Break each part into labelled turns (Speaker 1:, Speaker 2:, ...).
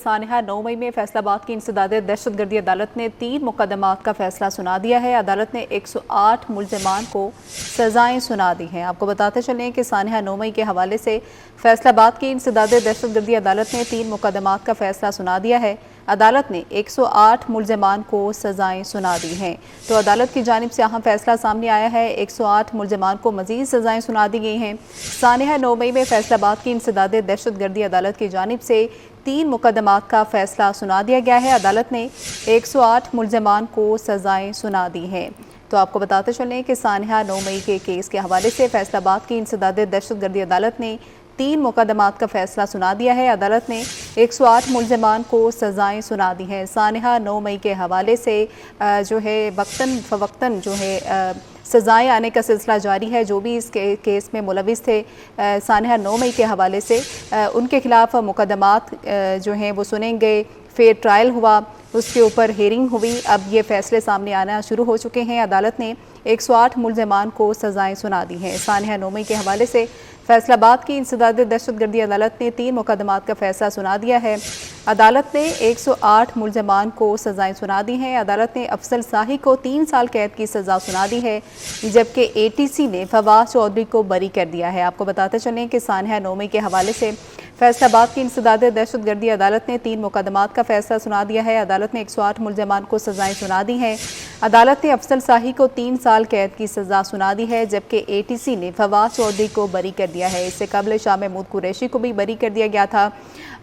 Speaker 1: सानिहा 9 मई में फैसलाबाद की इंसदादे दहशतगर्दी अदालत ने 3 मुकदमात का फैसला सुना दिया है। अदालत ने 108 मुल्ज़िमान को सजाएं सुना दी हैं। आपको बताते चलें कि सानिहा 9 मई के हवाले से फैसलाबाद की इंसदादे दहशतगर्दी अदालत ने 3 मुकदमात का फैसला सुना दिया है। अदालत ने 108 मुल्ज़िमान को सजाएं सुना दी हैं। तो अदालत की जानिब से अहम फैसला सामने आया है। 108 मुल्ज़िमान को मज़ीद सजाएं सुना दी गई हैं। सानिहा 9 मई में फैसलाबाद की इंसदादे दहशतगर्दी अदालत की जानिब से 3 मुकदमात का फैसला सुना दिया गया है। अदालत ने 108 मुल्ज़िमान को सजाएं सुना दी हैं। तो आपको बताते चलें कि सानिहा 9 मई के केस के हवाले से फैसलाबाद की इंसदादे दहशतगर्दी अदालत ने 3 मुकदमात का फैसला सुना दिया है। अदालत ने 108 मुल्ज़िमान को सजाएं सुना दी हैं। सानिहा 9 मई के हवाले से जो है वक्तन फ़वक्तन जो है सजाएं आने का सिलसिला जारी है। जो भी इस केस में मुलविस थे सानिहा 9 मई के हवाले से उनके खिलाफ मुकदमात जो हैं वो सुनेंगे। फेयर ट्रायल हुआ, उसके ऊपर हेयरिंग हुई। अब ये फैसले सामने आना शुरू हो चुके हैं। अदालत ने 108 मुल्ज़िमान को सजाएं सुना दी हैं। सानिहा 9 मई के हवाले से फैसलाबाद की इंसदादे दहशतगर्दी अदालत ने 3 मुकदमात का फैसला सुना दिया है। अदालत ने 108 मुल्ज़िमान को सजाएं सुना दी हैं। अदालत ने अफजल शाही को 3 साल कैद की सज़ा सुना दी है, जबकि ATC ने फवाद चौधरी को बरी कर दिया है। आपको बताते चलें कि सानिहा 9 मई के हवाले से फैसलाबाद की इंसदादे दहशतगर्दी अदालत ने 3 मुकदमात का फैसला सुना दिया है। अदालत ने 108 मुल्ज़िमान को सजाएं सुना दी हैं। अदालत ने अफजल शाही को 3 साल कैद की सज़ा सुना दी है, जबकि ATC ने फवाद चौधरी को बरी कर दिया है। इससे कबल शाह महमूद कुरैशी को भी बरी कर दिया गया था।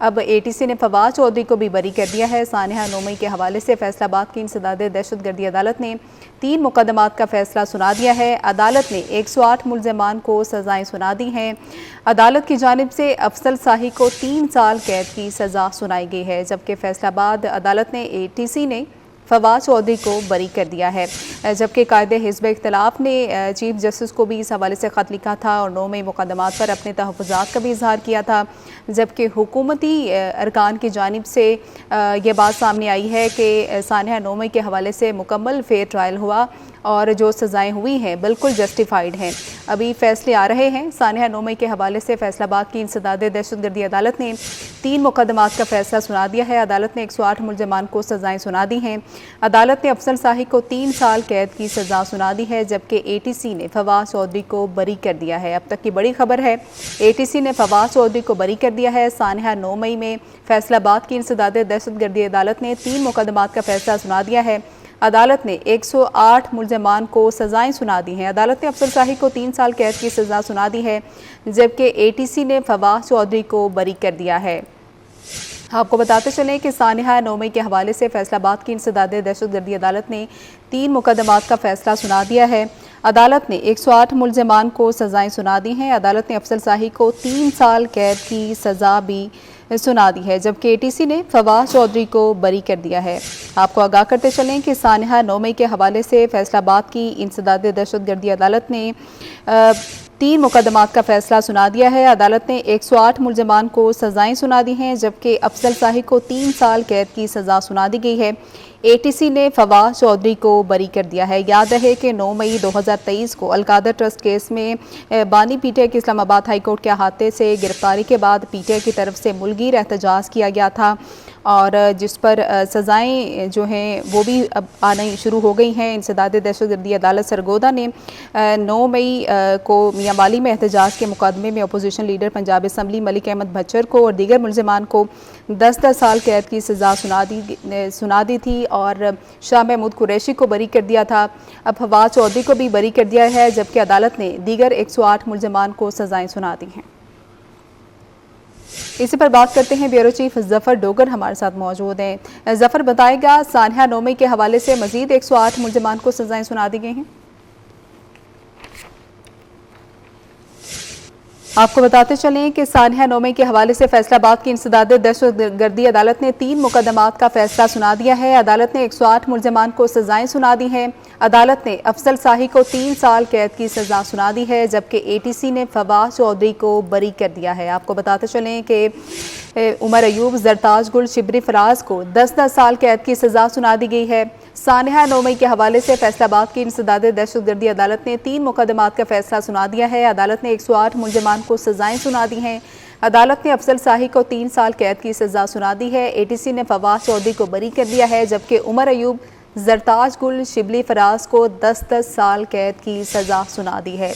Speaker 1: अब ATC ने फवाद चौधरी को भी बरी कर दिया है। सानिहा 9 मई के हवाले से फैसलाबाद की इंसदादे दहशतगर्दी अदालत ने 3 मुकदमात का फैसला सुना दिया है। अदालत ने 108 मुल्ज़िमान को सजाएं सुना दी हैं। अदालत की जानिब से अफजल शाही को 3 साल कैद की सज़ा सुनाई गई है, जबकि फैसलाबाद अदालत ने ATC ने फवाद चौधरी को बरी कर दिया है। जबकि कायदे हिज़्ब इख्तिलाफ ने चीफ जस्टिस को भी इस हवाले से ख़त लिखा था और 9 मई मुकदमात पर अपने तहफ़्फ़ुज़ात का भी इजहार किया था। जबकि हुकूमती अरकान की जानिब से ये बात सामने आई है कि सानिहा 9 मई के हवाले से मुकम्मल फेयर ट्रायल हुआ और जो सज़ाएं हुई हैं बिल्कुल जस्टिफाइड हैं। अभी फैसले आ रहे हैं। सानिहा 9 मई के हवाले से फैसलाबाद की इंसदादे दहशतगर्दी अदालत ने 3 मुकदमात का फैसला सुना दिया है। अदालत ने 108 मुल्ज़िमान को सज़ाएं सुना दी हैं। अदालत ने अफजल शाही को 3 साल कैद की सज़ा सुना दी है, जबकि ATC ने फवाद चौधरी को बरी कर दिया है। अब तक की बड़ी खबर है, ATC ने फवाद चौधरी को बरी कर दिया है। सानिहा 9 मई में फैसलाबाद की इंसदादे दहशतगर्दी अदालत ने 3 मुकदमात का फैसला सुना दिया है। अदालत ने 108 मुल्ज़िमान को सज़ाएं सुना दी हैं। अदालत ने अफजल शाही को 3 साल कैद की सज़ा सुना दी है, जबकि ATC ने फवाद चौधरी को बरी कर दिया है। आपको बताते चलें कि सानिहा 9 मई के हवाले से फैसलाबाद की इंसदादे दहशतगर्दी अदालत ने 3 मुकदमात का फैसला सुना दिया है। अदालत ने 108 मुल्ज़िमान को सज़ाएं सुना दी हैं। अदालत ने अफजल शाही को 3 साल कैद की सज़ा भी सुना दी है, जबकि ATC ने फवाद चौधरी को बरी कर दिया है। आपको आगाह करते चलें कि सानिहा 9 मई के हवाले से फैसलाबाद की इंसदादे दहशतगर्दी अदालत ने 3 मुकदमात का फैसला सुना दिया है। अदालत ने 108 मुल्ज़िमान को सज़ाएं सुना दी हैं, जबकि अफजल शाही को 3 साल कैद की सज़ा सुना दी गई है। ATC ने फवाद चौधरी को बरी कर दिया है। याद रहे कि 9 मई 2023 को अलकादर ट्रस्ट केस में बानी PTI की इस्लामाबाद हाई कोर्ट के अहाते से गिरफ्तारी के बाद PTI की तरफ से मुलगी एहतजाज किया गया था और जिस पर सज़ाएं जो हैं वो भी अब आनी शुरू हो गई हैं। इंसदादे दहशतगर्दी अदालत सरगोदा ने 9 मई को मियां वाली में एहतजाज के मुकदमे में opposition leader Punjab assembly Malik Ahmad Bhachar को और दीगर मुल्ज़िमान को 10-10 साल कैद की सज़ा सुना दी थी और शाह महमूद कुरैशी को बरी कर दिया था। अब फवाद चौधरी को भी बरी कर दिया है, जबकि अदालत ने दीगर 108 मुल्ज़िमान को सज़ाएं सुना दी हैं। इसी पर बात करते हैं। ब्यूरो चीफ जफ़र डोगर हमारे साथ मौजूद हैं। जफ़र बताएगा, सानिहा 9 मई के हवाले से मजीद 108 मुल्ज़िमान को सज़ाएं सुना दी गई हैं। आपको बताते चलें कि सानिहा 9 मई के हवाले से फैसलाबाद की इंसदादे दहशतगर्दी अदालत ने 3 मुकदमात का फैसला सुना दिया है। अदालत ने 108 मुल्ज़िमान को सज़ाएं सुना दी हैं। अदालत ने अफजल शाही को 3 साल कैद की सज़ा सुना दी है, जबकि ATC ने फवाद चौधरी को बरी कर दिया है। आपको बताते चलें कि उमर अयूब, जरताज गुल, शिबरी फराज को 10-10 साल कैद की सज़ा सुना दी गई है। सानिहा 9 मई के हवाले से फैसलाबाद की इंसदादे दहशतगर्दी अदालत ने 3 मुकदमात का फैसला सुना दिया है। अदालत ने 108 मुल्ज़िमान को सज़ाएं सुना दी हैं। अदालत ने अफजल शाही को 3 साल कैद की सजा सुना दी है। एटीसी ने फवाद चौधरी को बरी कर दिया है, जबकि उमर अयूब, जरताज गुल, शिबली फराज को 10-10 साल कैद की सजा सुना दी है।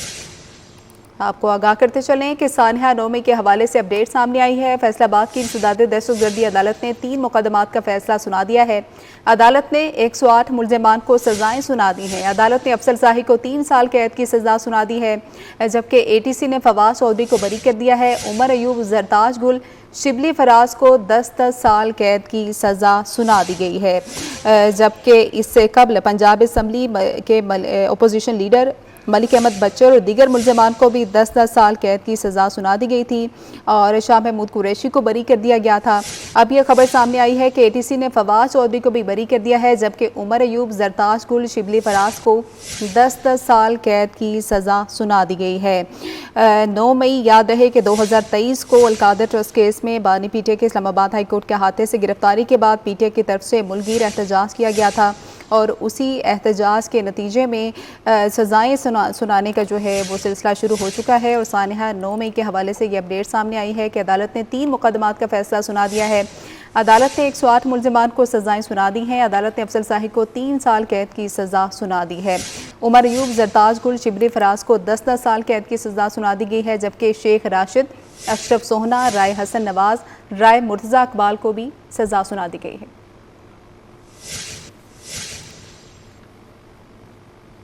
Speaker 1: आपको आगाह करते चलें कि सानिया नोमी के हवाले से अपडेट सामने आई है। फैसलाबाद की इंसदादे दहशतगर्दी अदालत ने 3 मुकदमात का फैसला सुना दिया है। अदालत ने 108 मुलजमान को सजाएं सुना दी हैं। अदालत ने अफजल शाही को 3 साल कैद की सजा सुना दी है, जबकि एटीसी ने फवाद चौधरी को बरी कर दिया है। उमर अयूब, जरताज गुल, शिबली फराज को 10-10 साल कैद की सज़ा सुना दी गई है, जबकि इससे कबल पंजाब असम्बली के अपोजिशन लीडर मलिक अहमद बच्चर और दीगर मुलजमान को भी 10-10 साल कैद की सज़ा सुना दी गई थी और शाह महमूद कुरैशी को बरी कर दिया गया था। अब यह खबर सामने आई है कि एटीसी ने फवाद चौधरी को भी बरी कर दिया है, जबकि उमर अयूब, जरताज गुल, शिबली फराज को 10-10 साल कैद की सज़ा सुना दी गई है। 9 मई याद रहे कि 2023 को अलकादर ट्रस्ट केस में बानी पीटीआई के इस्लामाबाद हाई कोर्ट के अहाते से गिरफ्तारी के बाद पीटीआई की तरफ से मुल्कगीर एहतजाज किया गया था और उसी एहतजाज के नतीजे में सज़ाएँ सुनाने का जो है वो सिलसिला शुरू हो चुका है। और सानिया 9 मई के हवाले से ये अपडेट सामने आई है कि अदालत ने 3 मुकदमात का फैसला सुना दिया है। अदालत ने 108 मुलजमान को सज़ाएँ सुना दी हैं। अदालत ने अफजल शाही को 3 साल कैद की सज़ा सुना दी है। उमर अयूब, जरताज गुल, शिबली फराज को 10-10 साल कैद की सज़ा सुना दी गई है, जबकि शेख राशिद, अशरफ सोहना, राय हसन नवाज, राय मुर्तज़ा इकबाल को भी सज़ा सुना दी गई है।